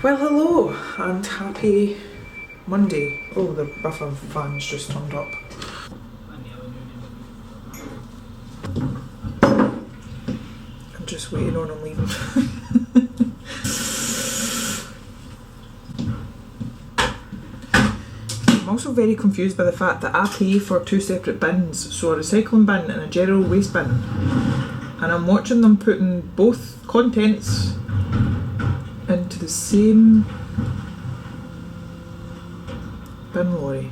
Well, hello and happy Monday. Oh, the buffer fan's just turned up. I'm just waiting on him leaving. I'm also very confused by the fact that I pay for two separate bins, so a recycling bin and a general waste bin, and I'm watching them putting both contents into the same bin lorry.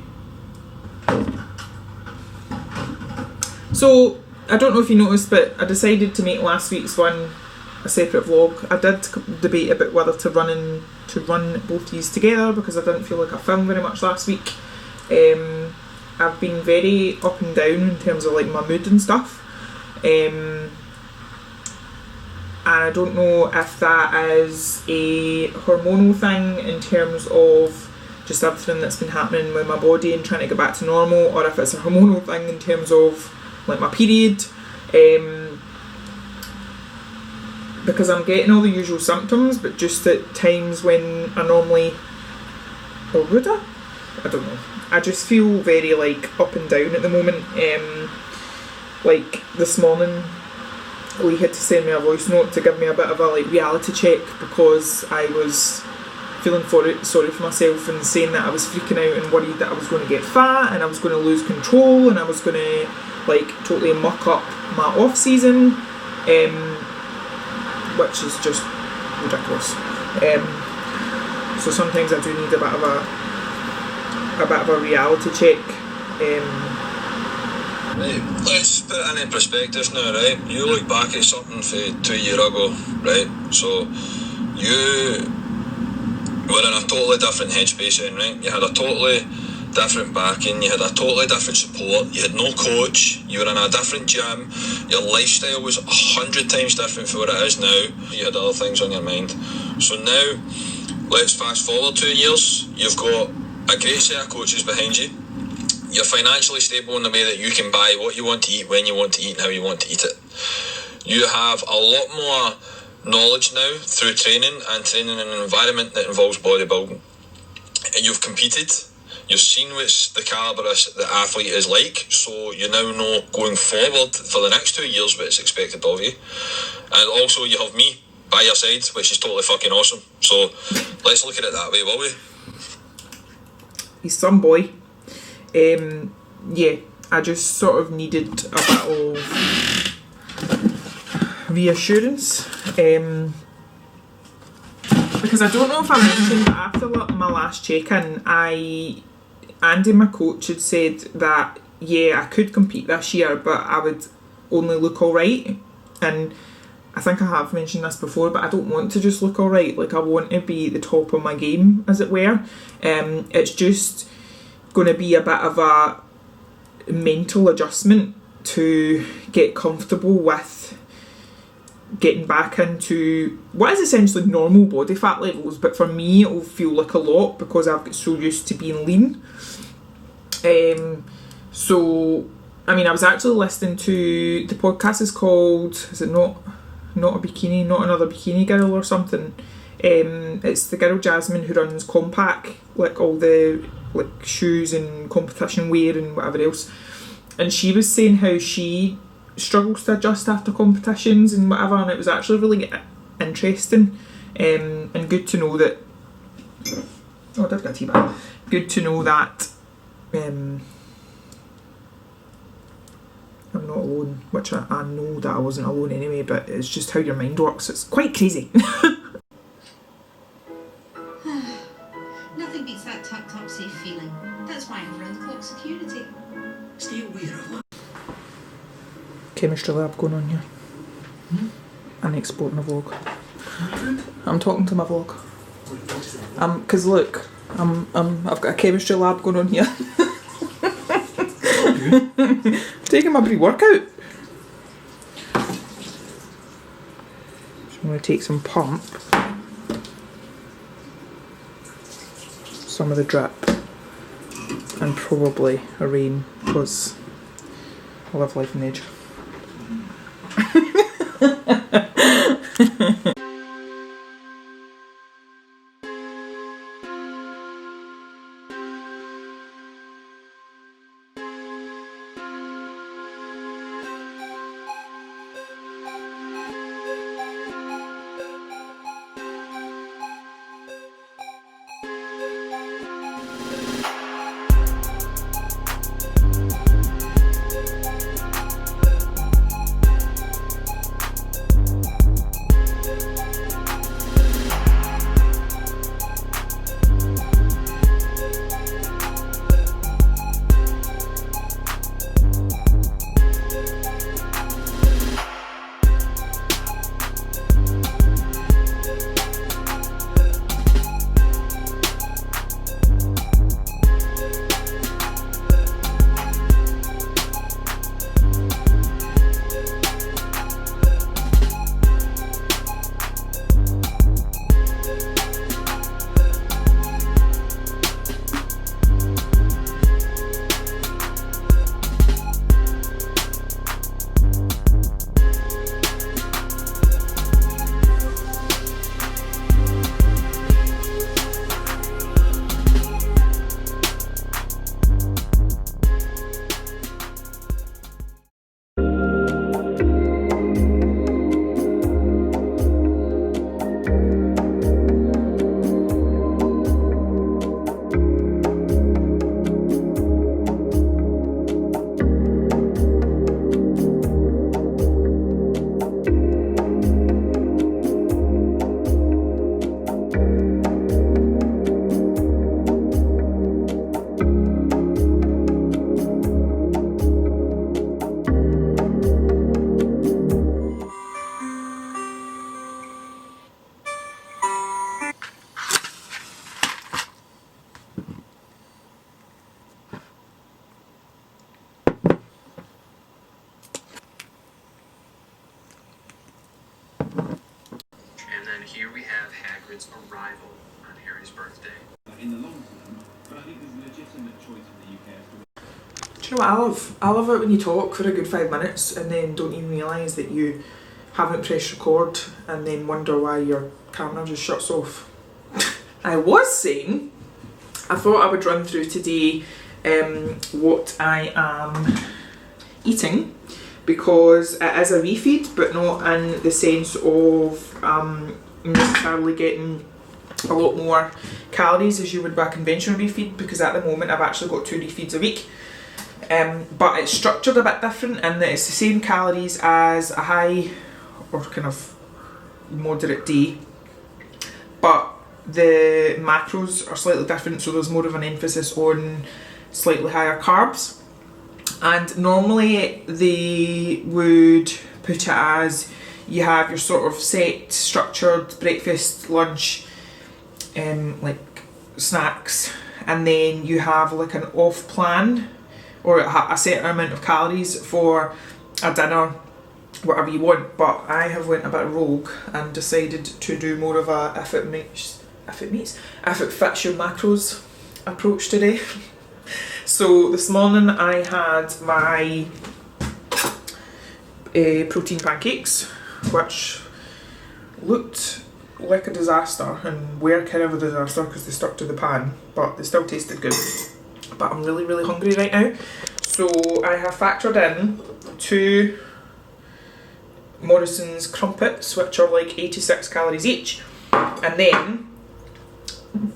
So, I don't know if you noticed, but I decided to make last week's one a separate vlog. I did debate about whether to run both these together because I didn't feel like I filmed very much last week. I've been very up and down in terms of like my mood and stuff. And I don't know if that is a hormonal thing in terms of just everything that's been happening with my body and trying to get back to normal, or if it's a hormonal thing in terms of like my period, because I'm getting all the usual symptoms but just at times when I normally, or would I don't know, I just feel very like up and down at the moment. Like this morning Lee had to send me a voice note to give me a bit of a like reality check because I was feeling sorry for myself and saying that I was freaking out and worried that I was going to get fat and I was going to lose control and I was going to like totally muck up my off season, which is just ridiculous. So sometimes I do need a bit of a reality check. Right, let's put it into perspective now, right? You look back at something from 2 years ago, right? So you were in a totally different headspace then, right? You had a totally different backing, you had a totally different support, you had no coach, you were in a different gym, your lifestyle was 100 times different from what it is now, you had other things on your mind. So now, let's fast forward 2 years, you've got a great set of coaches behind you, you're financially stable in the way that you can buy what you want to eat, when you want to eat, and how you want to eat it. You have a lot more knowledge now through training and training in an environment that involves bodybuilding. And you've competed, you've seen what the calibre the athlete is like, so you now know going forward for the next 2 years what is expected of you. And also you have me by your side, which is totally fucking awesome. So let's look at it that way, will we? He's some boy. Yeah, I just sort of needed a bit of reassurance, because I don't know if I mentioned, but after my last check-in, Andy, my coach, had said that yeah, I could compete this year but I would only look alright, and I think I have mentioned this before, but I don't want to just look alright, like I want to be at the top of my game, as it were. It's just going to be a bit of a mental adjustment to get comfortable with getting back into what is essentially normal body fat levels, but for me it'll feel like a lot because I've got so used to being lean. So I mean, I was actually listening to the podcast, is called, is it not a bikini, not another bikini girl or something. It's the girl Jasmine who runs Compact, like all the like shoes and competition wear and whatever else, and she was saying how she struggles to adjust after competitions and whatever, and it was actually really interesting, and good to know that I did get a tea bag. Good to know that I'm not alone, which I know that I wasn't alone anyway, but it's just how your mind works. It's quite crazy. Nothing beats that tucked up safe feeling. That's why I'm round the clock security. Stay aware of that. Chemistry lab going on here. And exporting a vlog. I'm talking to my vlog. Cause look, I've got a chemistry lab going on here. Taking my pre-workout. So I'm going to take some pump, some of the drip, and probably a rain because I live life on the edge. And here we have Hagrid's arrival on Harry's birthday. In the long term, but I think there's a legitimate choice in the UK as to... Do you know what I love? I love it when you talk for a good 5 minutes and then don't even realise that you haven't pressed record and then wonder why your camera just shuts off. I was saying, I thought I would run through today what I am eating, because it is a refeed, but not in the sense of necessarily getting a lot more calories as you would with a conventional refeed, because at the moment I've actually got 2 refeeds a week. But it's structured a bit different in that it's the same calories as a high or kind of moderate day, but the macros are slightly different, so there's more of an emphasis on slightly higher carbs. And normally they would put it as you have your sort of set structured breakfast, lunch, like snacks, and then you have like an off plan or a certain amount of calories for a dinner, whatever you want. But I have went a bit rogue and decided to do more of a if it fits your macros approach today. So this morning I had my protein pancakes, which looked like a disaster and were kind of a disaster because they stuck to the pan, but they still tasted good. But I'm really, really hungry right now. So I have factored in 2 Morrison's crumpets, which are like 86 calories each, and then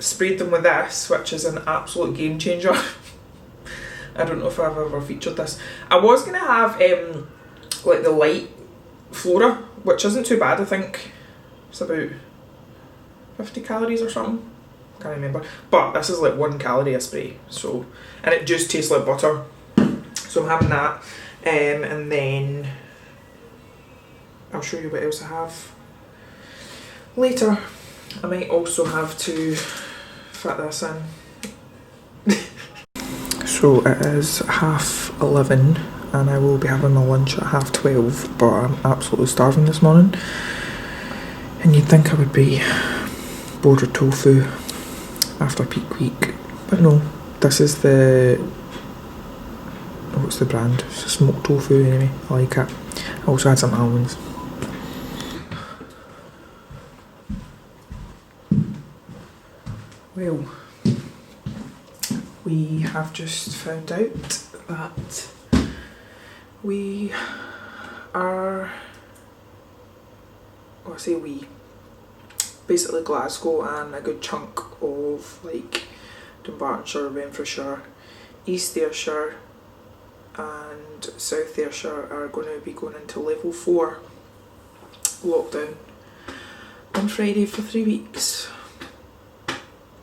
sprayed them with this, which is an absolute game changer. I don't know if I've ever featured this. I was going to have like the light Flora, which isn't too bad. I think it's about 50 calories or something. Can't remember. But this is like 1 calorie a spray. So, and it just tastes like butter. So I'm having that. And then I'll show you what else I have later. I might also have to fit this in. So it is 11:30 and I will be having my lunch at 12:30, but I'm absolutely starving this morning. And you'd think I would be bored of tofu after peak week, but no, this is the, what's the brand? It's a smoked tofu anyway, I like it. I also had some almonds. Well, we have just found out that we are, well, I say we, basically Glasgow and a good chunk of like Dunbartonshire, Renfrewshire, East Ayrshire and South Ayrshire are going to be going into level 4 lockdown on Friday for 3 weeks.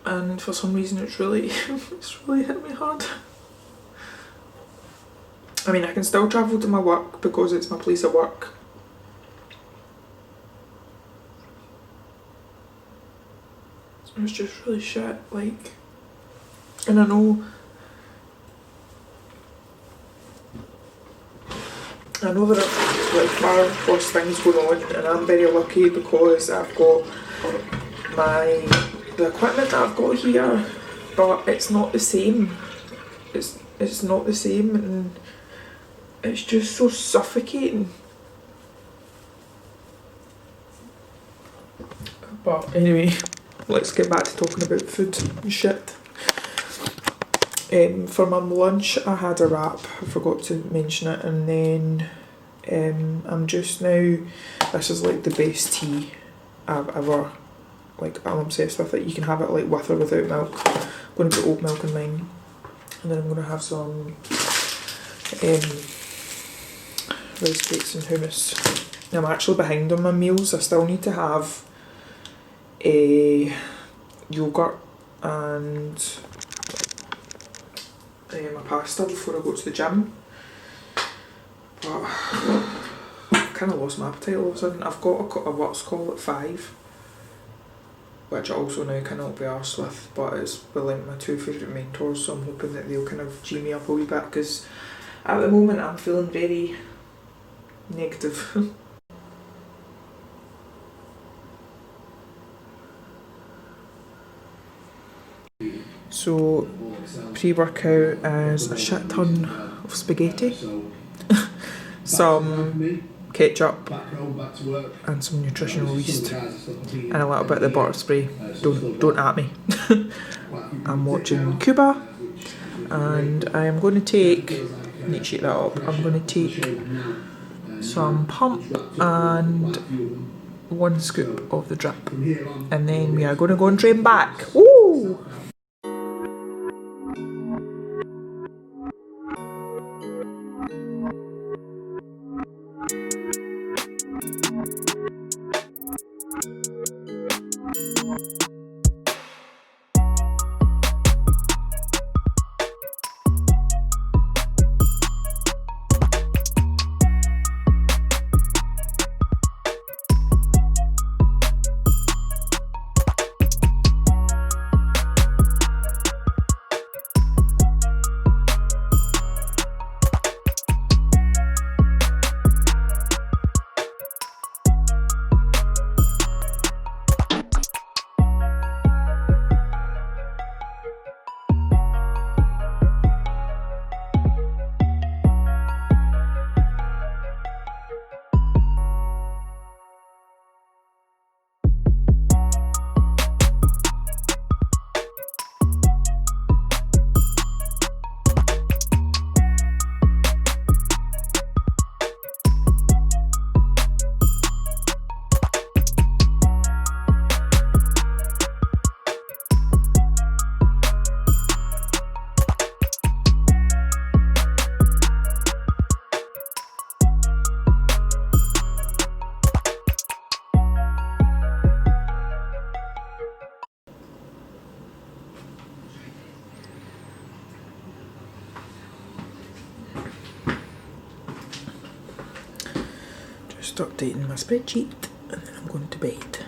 And for some reason it's really hit me hard. I mean, I can still travel to my work because it's my place of work. It's just really shit, like, and I know there are like far worse things going on, and I'm very lucky because I've got the equipment that I've got here, but it's not the same. It's not the same, and it's just so suffocating. But anyway, let's get back to talking about food and shit. For my lunch I had a wrap, I forgot to mention it, and then I'm just now, this is like the best tea I've ever, like, I'm obsessed with it. You can have it like with or without milk. I'm going to put oat milk in mine, and then I'm going to have some rice cakes and hummus. I'm actually behind on my meals. I still need to have a yogurt and my pasta before I go to the gym, but I've kind of lost my appetite all of a sudden. I've got a what's called at 5, which I also now cannot be arsed with, but it's with like my 2 favourite mentors, so I'm hoping that they'll kind of G me up a wee bit, because at the moment I'm feeling very negative. So pre-workout is a shit ton of spaghetti, some ketchup and some nutritional yeast and a little bit of the butter spray. Don't at me. I'm watching Cuba and I am going to take, I need to shake that up, I'm going to take some pump and 1 scoop of the drip, and then we are going to go and train back. Woo! Just updating my spreadsheet and then I'm going to bed.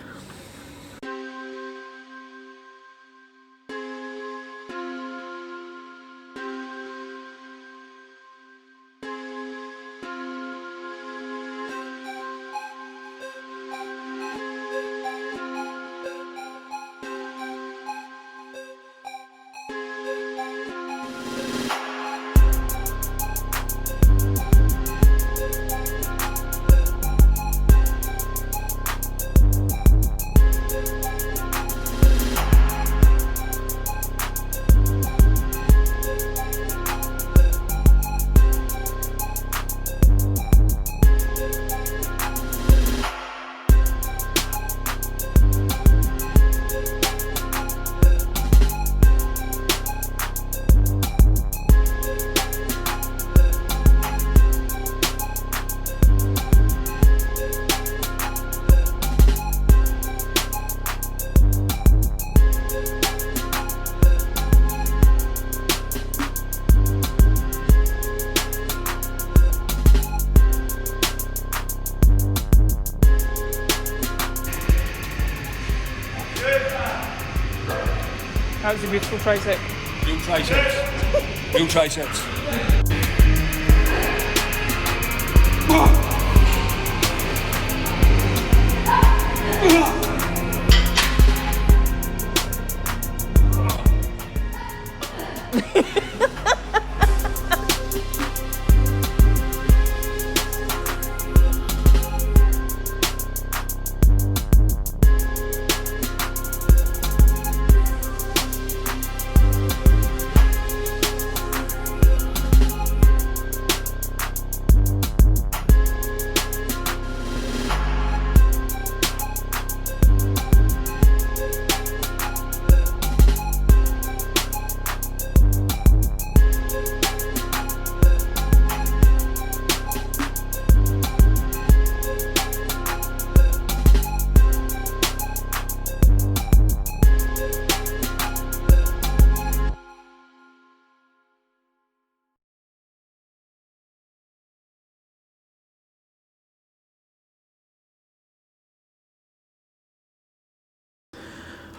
That was a beautiful tricep. Real triceps. Real triceps.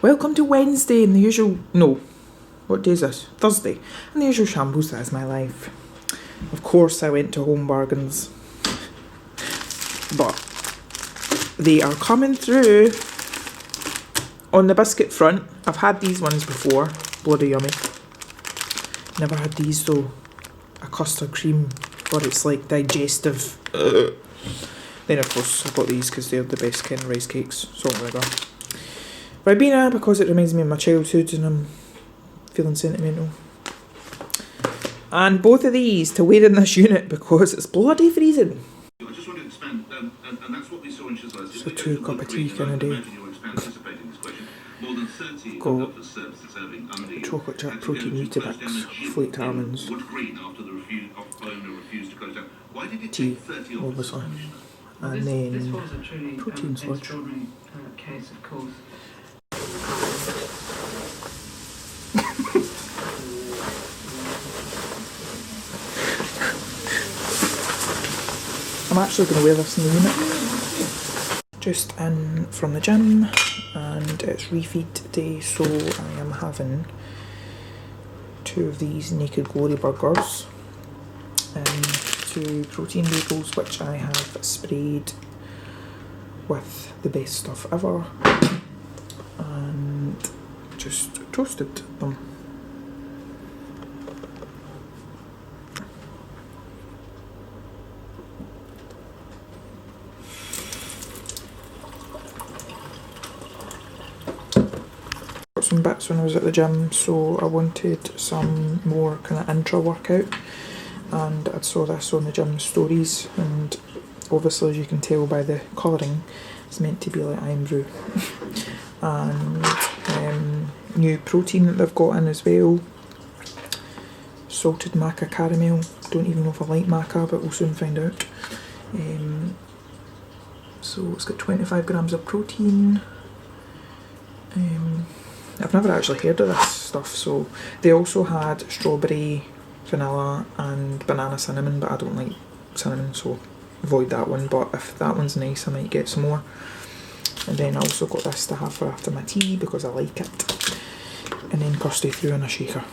Welcome to Wednesday in the usual, no, what day is this? Thursday. In the usual shambles, that's my life. Of course I went to Home Bargains, but they are coming through on the biscuit front. I've had these ones before, bloody yummy. Never had these though. A custard cream, or it's like digestive. Then of course I've got these because they're the best kind of rice cakes, salt and vinegar. Ribena because it reminds me of my childhood and I'm feeling sentimental. And both of these to wear in this unit because it's bloody freezing. I just want to expand, and that's what we saw in Chisholm. So 2 cup of tea kind of day. Got chocolate chip protein Weetabix, flaked almonds, tea obviously, and then protein sludge. Case, of course. I'm actually going to wear this in the unit. Just in from the gym and it's refeed day, so I am having 2 of these Naked Glory burgers and 2 protein bagels which I have sprayed with the best stuff ever and just toasted them. Got some bits when I was at the gym, so I wanted some more kind of intra workout and I saw this on the gym stories and obviously as you can tell by the colouring it's meant to be like I'm brew. And new protein that they've got in as well, salted maca caramel. Don't even know if I like maca but we'll soon find out. So it's got 25 grams of protein. I've never actually heard of this stuff, so they also had strawberry, vanilla and banana cinnamon, but I don't like cinnamon so avoid that one, but if that one's nice I might get some more. And then I also got this to have for after my tea because I like it. And then Kirsty threw in a shaker.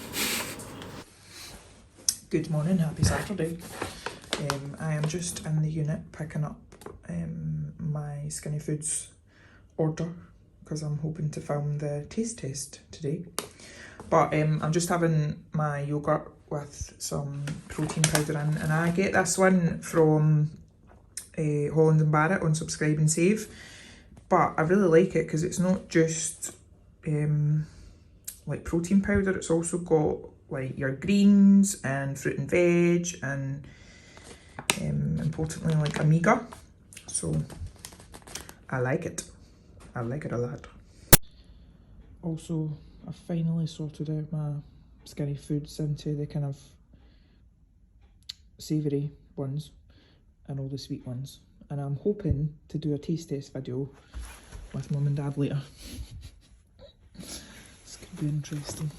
Good morning, happy Saturday. I am just in the unit picking up my Skinny Foods order because I'm hoping to film the taste test today. But I'm just having my yogurt with some protein powder in, and I get this one from Holland and Barrett on Subscribe and Save. But I really like it because it's not just like protein powder, it's also got like your greens and fruit and veg and importantly like omega. So I like it. I like it a lot. Also, I finally sorted out my Skinny Foods into the kind of savoury ones and all the sweet ones. And I'm hoping to do a taste test video with Mum and Dad later. This could be interesting.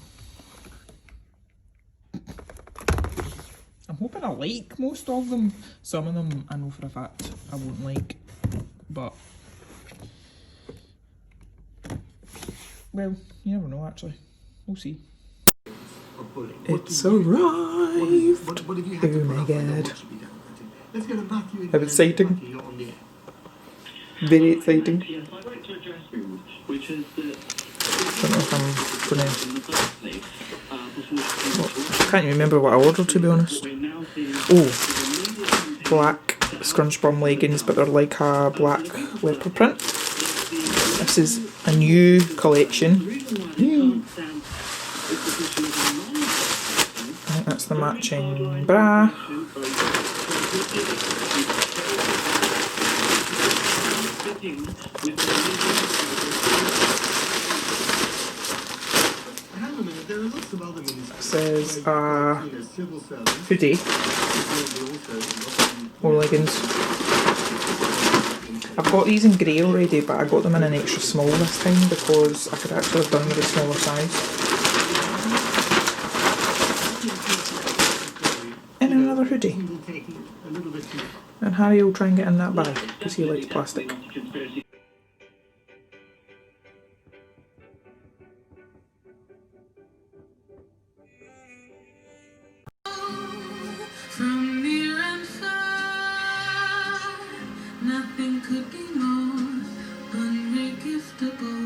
I'm hoping I like most of them. Some of them I know for a fact I won't like, but well, you never know actually. We'll see. It's arrived! Oh my god. How exciting. Very exciting. Don't know if I'm gonna... I can't even remember what I ordered to be honest. Oh, black scrunch bum leggings, but they're like a black leopard print. This is a new collection. I think that's the matching bra. It says hoodie or leggings. I've got these in grey already, but I got them in an extra small this time because I could actually have done with a smaller size. And another hoodie. And Harry will try and get in that bag because he likes plastic. From near and far, nothing could be more unregiftable.